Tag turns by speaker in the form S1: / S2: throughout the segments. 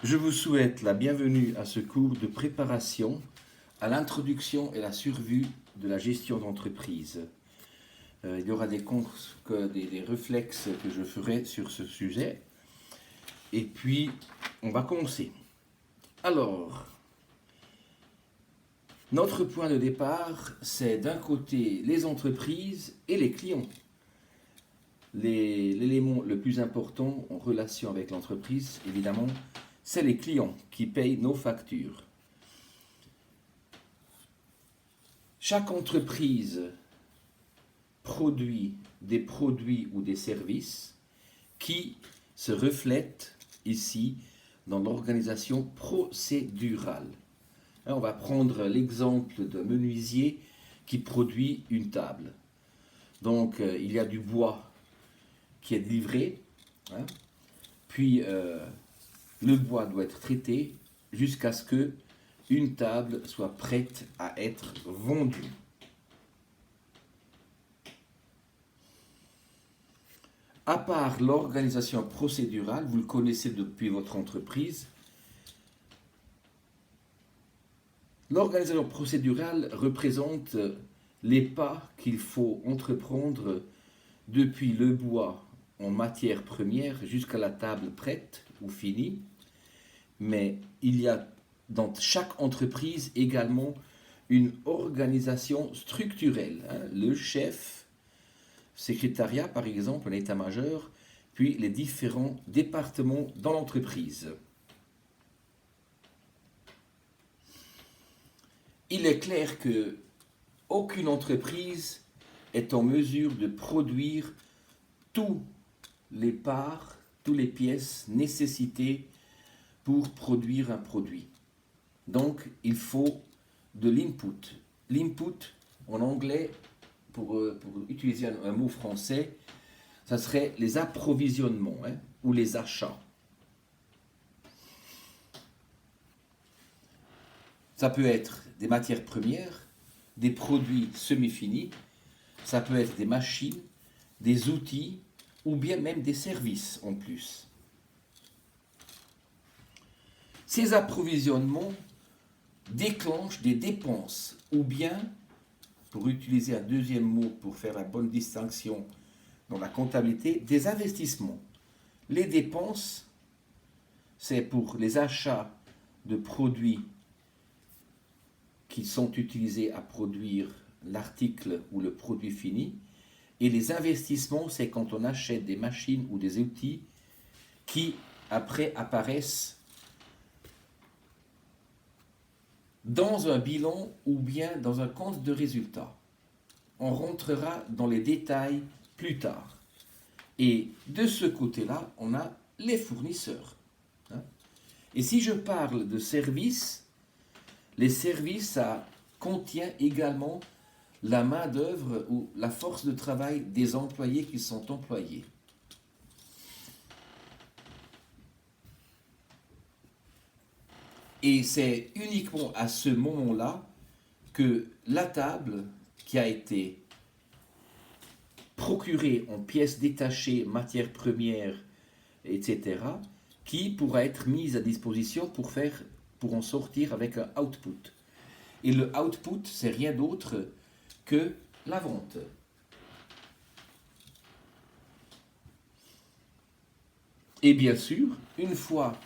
S1: Je vous souhaite la bienvenue à ce cours de préparation à l'introduction et la survie de la gestion d'entreprise. Il y aura des réflexes que je ferai sur ce sujet. Et puis, on va commencer. Alors, notre point de départ, c'est d'un côté les entreprises et les clients. L'élément le plus important en relation avec l'entreprise, évidemment, c'est les clients qui payent nos factures. Chaque entreprise produit des produits ou des services qui se reflètent ici dans l'organisation procédurale. On va prendre l'exemple d'un menuisier qui produit une table. Donc, il y a du bois qui est livré, puis le bois doit être traité jusqu'à ce que une table soit prête à être vendue. À part l'organisation procédurale, vous le connaissez depuis votre entreprise, l'organisation procédurale représente les pas qu'il faut entreprendre depuis le bois en matière première jusqu'à la table prête ou finie. Mais il y a dans chaque entreprise également une organisation structurelle. Le chef, secrétariat par exemple, un état-major, puis les différents départements dans l'entreprise. Il est clair que aucune entreprise est en mesure de produire tous les parts, toutes les pièces nécessitées pour produire un produit. Donc, il faut de l'input. L'input, en anglais, pour utiliser un mot français, ça serait les approvisionnements ou les achats. Ça peut être des matières premières, des produits semi-finis, ça peut être des machines, des outils ou bien même des services en plus. Ces approvisionnements déclenchent des dépenses ou bien, pour utiliser un deuxième mot pour faire la bonne distinction dans la comptabilité, des investissements. Les dépenses, c'est pour les achats de produits qui sont utilisés à produire l'article ou le produit fini. Et les investissements, c'est quand on achète des machines ou des outils qui, après, apparaissent dans un bilan ou bien dans un compte de résultat. On rentrera dans les détails plus tard. Et de ce côté-là, on a les fournisseurs. Et si je parle de services, les services, ça contient également la main-d'œuvre ou la force de travail des employés qui sont employés. Et c'est uniquement à ce moment-là que la table qui a été procurée en pièces détachées, matières premières, etc., qui pourra être mise à disposition pour en sortir avec un output. Et le output, c'est rien d'autre que la vente. Et bien sûr, une fois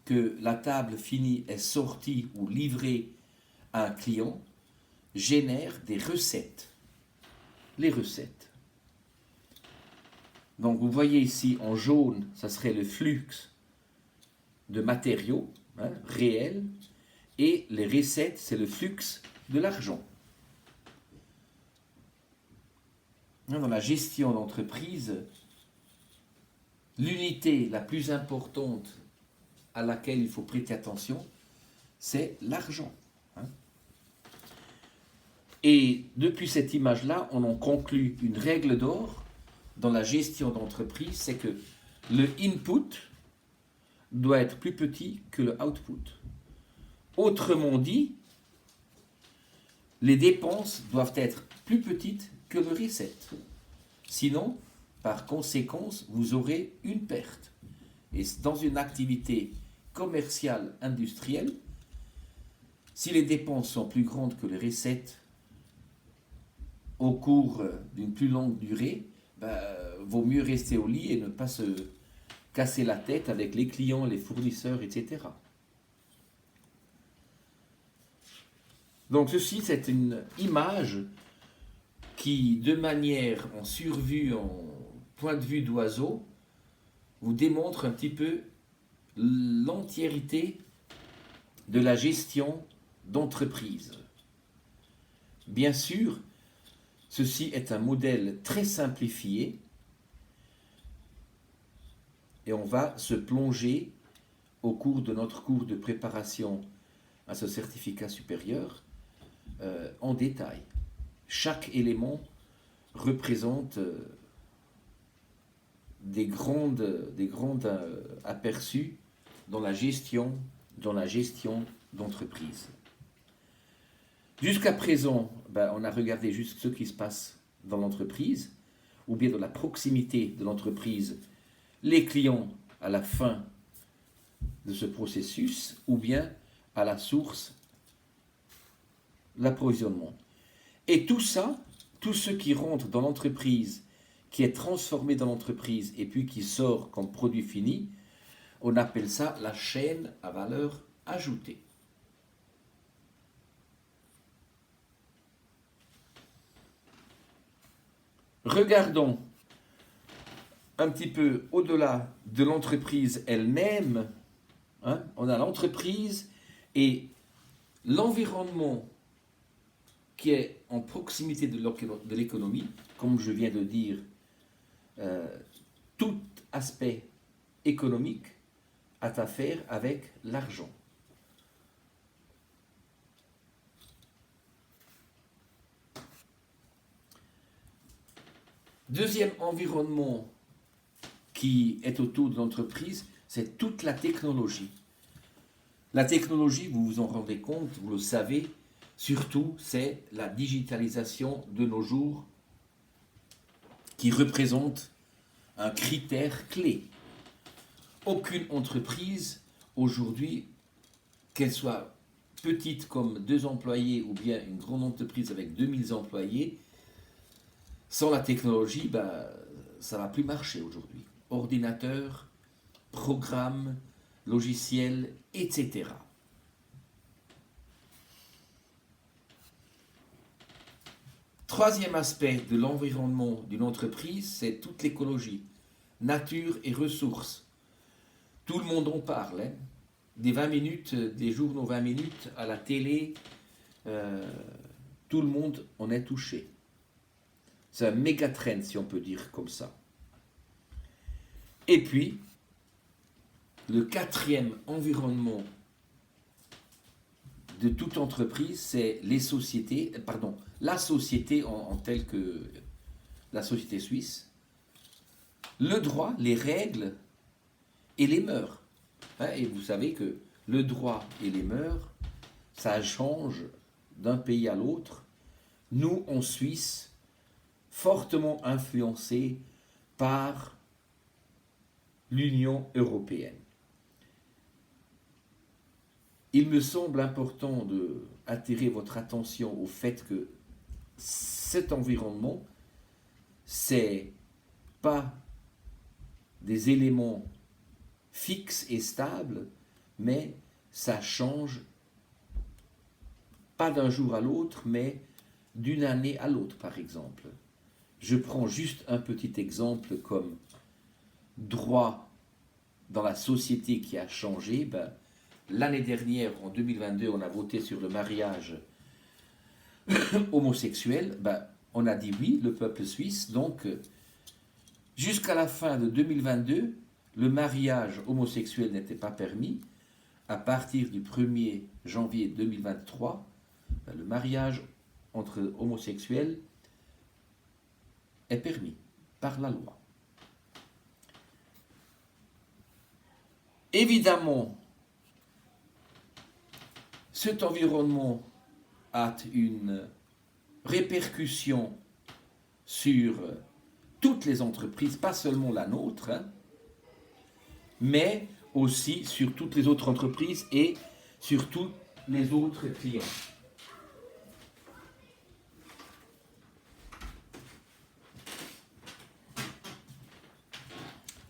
S1: que la table finie est sortie ou livrée à un client, génère des recettes. Les recettes. Donc vous voyez ici en jaune, ça serait le flux de matériaux réels, et les recettes, c'est le flux de l'argent. Dans la gestion d'entreprise, l'unité la plus importante à laquelle il faut prêter attention, c'est l'argent. Et depuis cette image-là, on en conclut une règle d'or dans la gestion d'entreprise, c'est que le input doit être plus petit que le output. Autrement dit, les dépenses doivent être plus petites que le recette. Sinon, par conséquence, vous aurez une perte. Et dans une activité commerciale industrielle, si les dépenses sont plus grandes que les recettes au cours d'une plus longue durée, vaut mieux rester au lit et ne pas se casser la tête avec les clients, les fournisseurs, etc. Donc ceci, c'est une image qui, de manière en survue, en point de vue d'oiseau, vous démontre un petit peu l'entièreté de la gestion d'entreprise. Bien sûr, ceci est un modèle très simplifié et on va se plonger au cours de notre cours de préparation à ce certificat supérieur en détail. Chaque élément représente des grands aperçus dans la gestion d'entreprise. Jusqu'à présent, on a regardé juste ce qui se passe dans l'entreprise, ou bien dans la proximité de l'entreprise, les clients à la fin de ce processus, ou bien à la source, l'approvisionnement. Et tout ça, tout ce qui rentre dans l'entreprise, qui est transformé dans l'entreprise et puis qui sort comme produit fini, on appelle ça la chaîne à valeur ajoutée. Regardons un petit peu au-delà de l'entreprise elle-même. On a l'entreprise et l'environnement qui est en proximité de l'économie, comme je viens de dire, tout aspect économique a à faire avec l'argent. Deuxième environnement qui est autour de l'entreprise, c'est toute la technologie. La technologie, vous vous en rendez compte, vous le savez, surtout c'est la digitalisation de nos jours qui représente un critère clé. Aucune entreprise aujourd'hui, qu'elle soit petite comme 2 employés ou bien une grande entreprise avec 2000 employés, sans la technologie, ça ne va plus marcher aujourd'hui. Ordinateur, programme, logiciel, etc. Troisième aspect de l'environnement d'une entreprise, c'est toute l'écologie, nature et ressources. Tout le monde en parle, des 20 minutes, des journaux 20 minutes à la télé, tout le monde en est touché. C'est un méga trend, si on peut dire comme ça. Et puis, le quatrième environnement de toute entreprise, c'est la société en telle que la société suisse, le droit, les règles et les mœurs. Et vous savez que le droit et les mœurs, ça change d'un pays à l'autre. Nous, en Suisse, fortement influencés par l'Union européenne. Il me semble important d'attirer votre attention au fait que cet environnement, c'est pas des éléments fixes et stables, mais ça change pas d'un jour à l'autre, mais d'une année à l'autre, par exemple. Je prends juste un petit exemple comme droit dans la société qui a changé. L'année dernière, en 2022, on a voté sur le mariage homosexuel. On a dit oui, le peuple suisse. Donc, jusqu'à la fin de 2022, le mariage homosexuel n'était pas permis. À partir du 1er janvier 2023, le mariage entre homosexuels est permis par la loi. Évidemment, cet environnement a une répercussion sur toutes les entreprises, pas seulement la nôtre, mais aussi sur toutes les autres entreprises et sur tous les autres clients.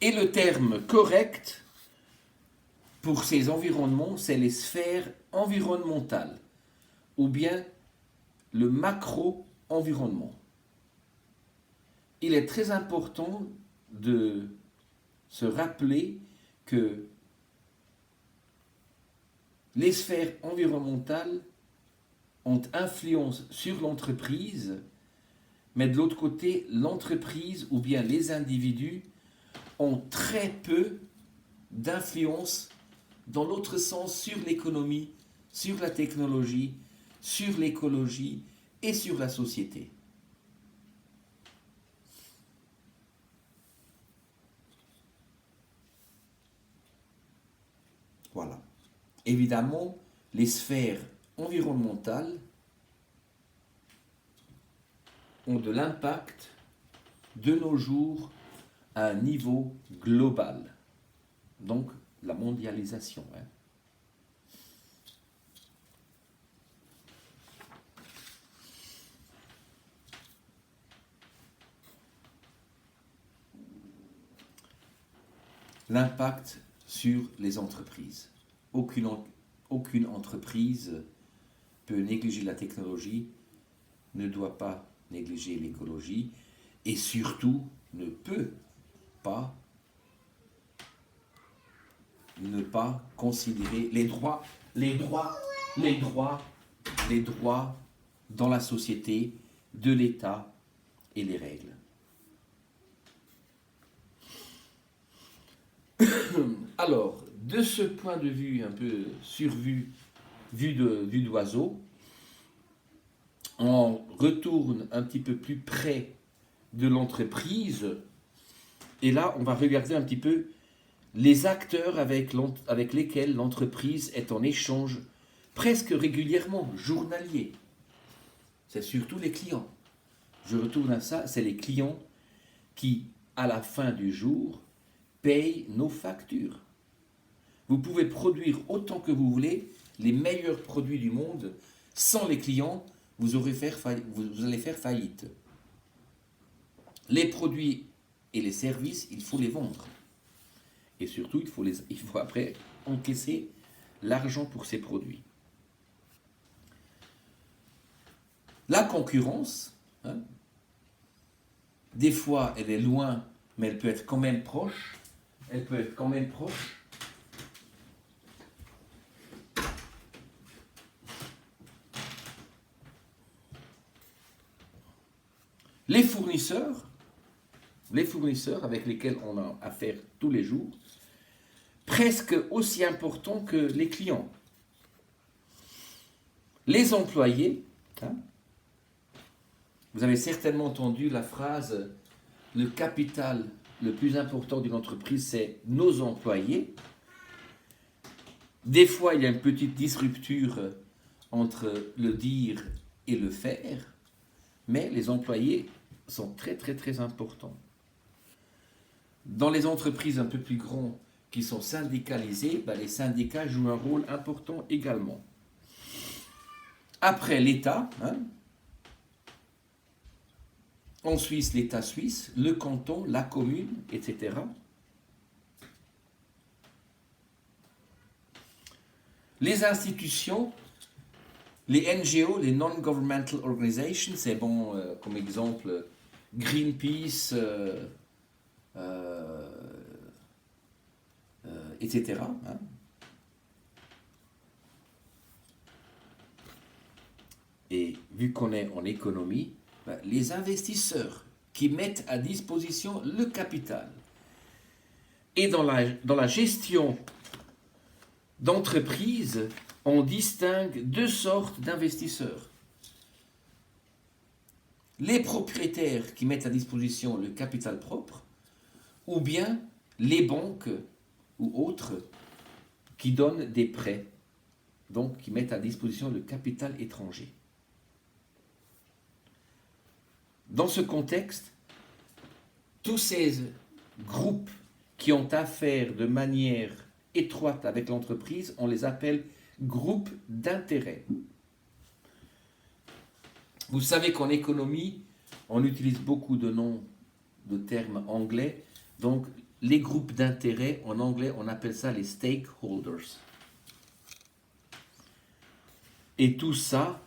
S1: Et le terme correct pour ces environnements, c'est les sphères environnementales ou bien le macro-environnement. Il est très important de se rappeler que les sphères environnementales ont influence sur l'entreprise, mais de l'autre côté, l'entreprise ou bien les individus ont très peu d'influence dans l'autre sens sur l'économie, sur la technologie, sur l'écologie et sur la société. Voilà. Évidemment, les sphères environnementales ont de l'impact de nos jours à un niveau global. Donc, la mondialisation. L'impact sur les entreprises. Aucune entreprise peut négliger la technologie, ne doit pas négliger l'écologie et surtout ne peut pas ne pas considérer les droits dans la société, de l'État et les règles. Alors, de ce point de vue un peu survu, vue d'oiseau, on retourne un petit peu plus près de l'entreprise et là, on va regarder un petit peu les acteurs avec lesquels l'entreprise est en échange presque régulièrement, journalier. C'est surtout les clients. Je retourne à ça, c'est les clients qui, à la fin du jour, payent nos factures. Vous pouvez produire autant que vous voulez les meilleurs produits du monde. Sans les clients, vous allez faire faillite. Les produits et les services, il faut les vendre. Et surtout, il faut après encaisser l'argent pour ces produits. La concurrence, des fois, elle est loin, mais elle peut être quand même proche. Les fournisseurs avec lesquels on a affaire tous les jours, presque aussi importants que les clients. Les employés, vous avez certainement entendu la phrase « le capital le plus important d'une entreprise, c'est nos employés ». Des fois, il y a une petite disrupture entre le dire et le faire, mais les employés sont très très très importants. Dans les entreprises un peu plus grandes qui sont syndicalisées, les syndicats jouent un rôle important également. Après l'État, en Suisse, l'État suisse, le canton, la commune, etc. Les institutions, les NGO, les Non-Governmental Organizations, c'est bon, comme exemple Greenpeace, etc. Et vu qu'on est en économie, les investisseurs qui mettent à disposition le capital. Et dans la gestion d'entreprise, on distingue deux sortes d'investisseurs. Les propriétaires qui mettent à disposition le capital propre, ou bien les banques ou autres qui donnent des prêts, donc qui mettent à disposition le capital étranger. Dans ce contexte, tous ces groupes qui ont affaire de manière étroite avec l'entreprise, on les appelle groupes d'intérêt. Vous savez qu'en économie, on utilise beaucoup de noms, de termes anglais. Donc, les groupes d'intérêt, en anglais, on appelle ça les stakeholders. Et tout ça,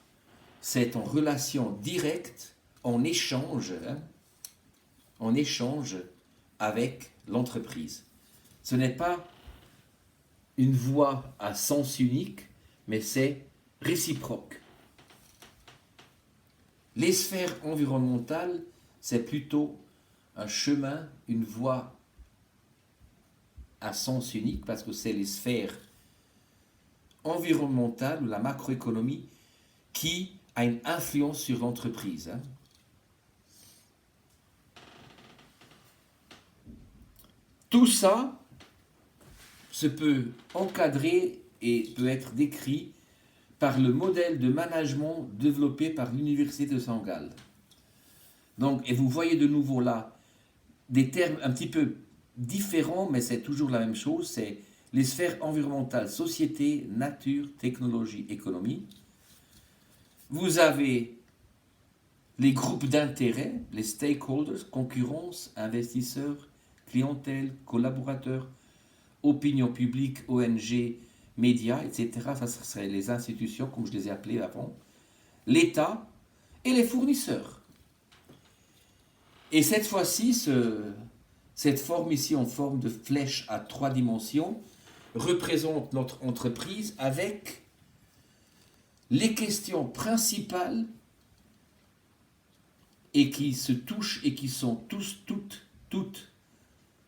S1: c'est en relation directe, en échange avec l'entreprise. Ce n'est pas une voie à sens unique, mais c'est réciproque. Les sphères environnementales, c'est plutôt un chemin, une voie à sens unique, parce que c'est les sphères environnementales ou la macroéconomie qui a une influence sur l'entreprise. Tout ça se peut encadrer et peut être décrit par le modèle de management développé par l'Université de St. Gall. Donc, et vous voyez de nouveau là des termes un petit peu différents, mais c'est toujours la même chose, c'est les sphères environnementales, société, nature, technologie, économie. Vous avez les groupes d'intérêt, les stakeholders, concurrence, investisseurs, clientèle, collaborateurs, opinion publique, ONG, médias, etc. Ça serait les institutions, comme je les ai appelées avant, l'État et les fournisseurs. Et cette fois-ci, cette forme ici en forme de flèche à 3 dimensions représente notre entreprise avec les questions principales et qui se touchent et qui sont toutes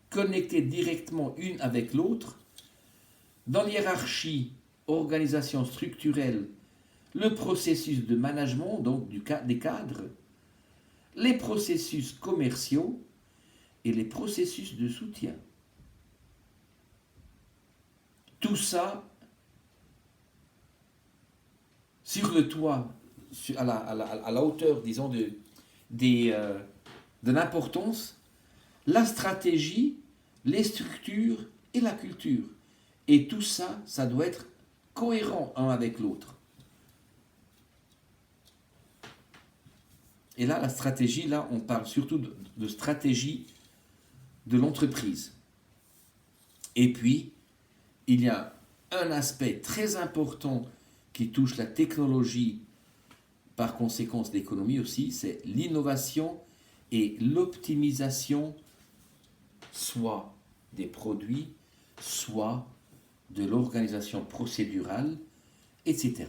S1: connectées directement une avec l'autre. Dans l'hiérarchie, organisation structurelle, le processus de management, donc des cadres, les processus commerciaux et les processus de soutien. Tout ça sur le toit, à la hauteur, disons, de l'importance, la stratégie, les structures et la culture. Et tout ça, ça doit être cohérent un avec l'autre. Et là, la stratégie, là, on parle surtout de stratégie de l'entreprise. Et puis, il y a un aspect très important qui touche la technologie, par conséquent l'économie aussi, c'est l'innovation et l'optimisation, soit des produits, soit de l'organisation procédurale, etc.